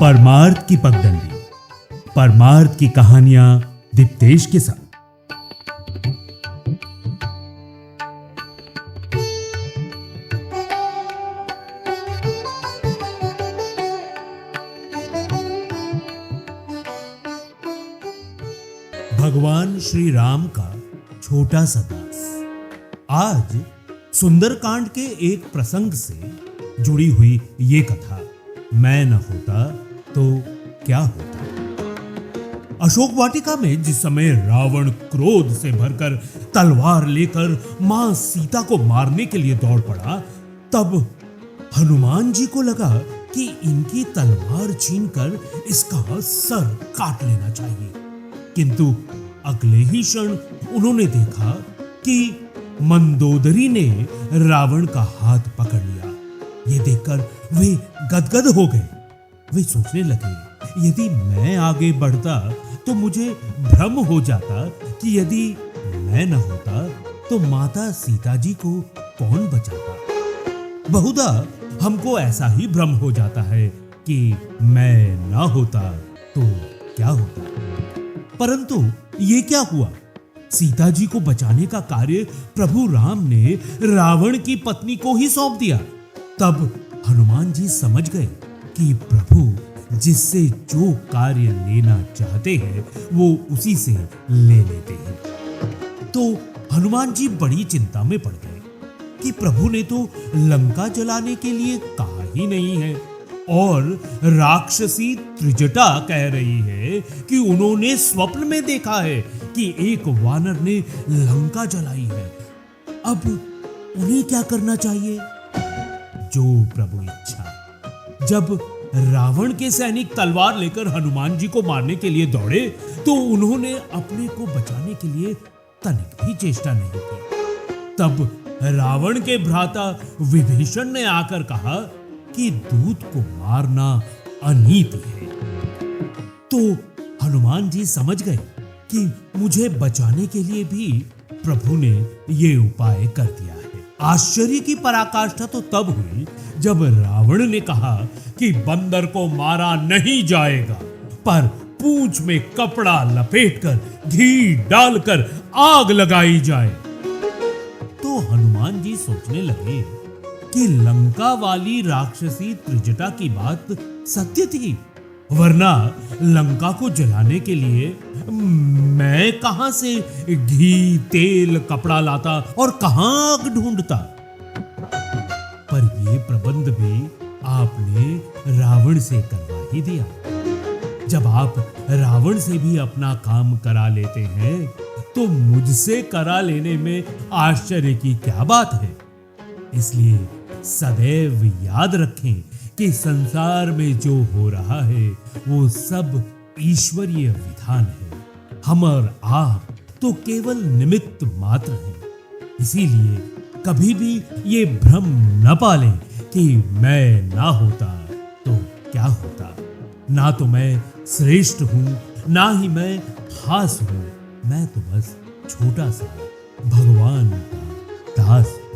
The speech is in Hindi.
परमार्थ की पगडंडी, परमार्थ की कहानियां दीप्तेश के साथ। भगवान श्री राम का छोटा सा दास। आज सुंदरकांड के एक प्रसंग से जुड़ी हुई ये कथा, मैं न होता तो क्या होता। अशोक वाटिका में जिस समय रावण क्रोध से भरकर तलवार लेकर मां सीता को मारने के लिए दौड़ पड़ा, तब हनुमान जी को लगा कि इनकी तलवार छीनकर इसका सर काट लेना चाहिए। किंतु अगले ही क्षण उन्होंने देखा कि मंदोदरी ने रावण का हाथ पकड़ लिया। ये देखकर वे गदगद हो गए। वे सोचने लगे, यदि मैं आगे बढ़ता तो मुझे भ्रम हो जाता कि यदि मैं न होता तो माता सीता जी को कौन बचाता। बहुधा हमको ऐसा ही भ्रम हो जाता है कि मैं न होता तो क्या होता। परंतु ये क्या हुआ? सीता जी को बचाने का कार्य प्रभु राम ने रावण की पत्नी को ही सौंप दिया। तब हनुमान जी समझ गए कि प्रभु जिससे जो कार्य लेना चाहते हैं वो उसी से ले लेते हैं। तो हनुमान जी बड़ी चिंता में पड़ गए कि प्रभु ने तो लंका जलाने के लिए कहा ही नहीं है, और राक्षसी त्रिजटा कह रही है कि उन्होंने स्वप्न में देखा है कि एक वानर ने लंका जलाई है। अब उन्हें क्या करना चाहिए? जो प्रभु इच्छा। जब रावण के सैनिक तलवार लेकर हनुमान जी को मारने के लिए दौड़े तो उन्होंने अपने को बचाने के लिए तनिक भी चेष्टा नहीं की। तब रावण के भ्राता विभीषण ने आकर कहा कि दूत को मारना अनीति है। तो हनुमान जी समझ गए कि मुझे बचाने के लिए भी प्रभु ने ये उपाय कर दिया है। आश्चर्य की पराकाष्ठा तो तब हुई जब रावण ने कहा कि बंदर को मारा नहीं जाएगा, पर पूंछ में कपड़ा लपेटकर घी डालकर आग लगाई जाए। तो हनुमान जी सोचने लगे कि लंका वाली राक्षसी त्रिजटा की बात सत्य थी, वरना लंका को जलाने के लिए मैं कहां से घी, तेल, कपड़ा लाता और कहां आग ढूंढता। पर यह प्रबंध भी आपने रावण से करवा ही दिया। जब आप रावण से भी अपना काम करा लेते हैं तो मुझसे करा लेने में आश्चर्य की क्या बात है। इसलिए सदैव याद रखें कि संसार में जो हो रहा है वो सब ईश्वरीय विधान है। हम और आप तो केवल निमित्त मात्र हैं। इसीलिए कभी भी ये भ्रम न पालें कि मैं ना होता तो क्या होता। ना तो मैं श्रेष्ठ हूं, ना ही मैं खास हूं। मैं तो बस छोटा सा भगवान का दास हूं।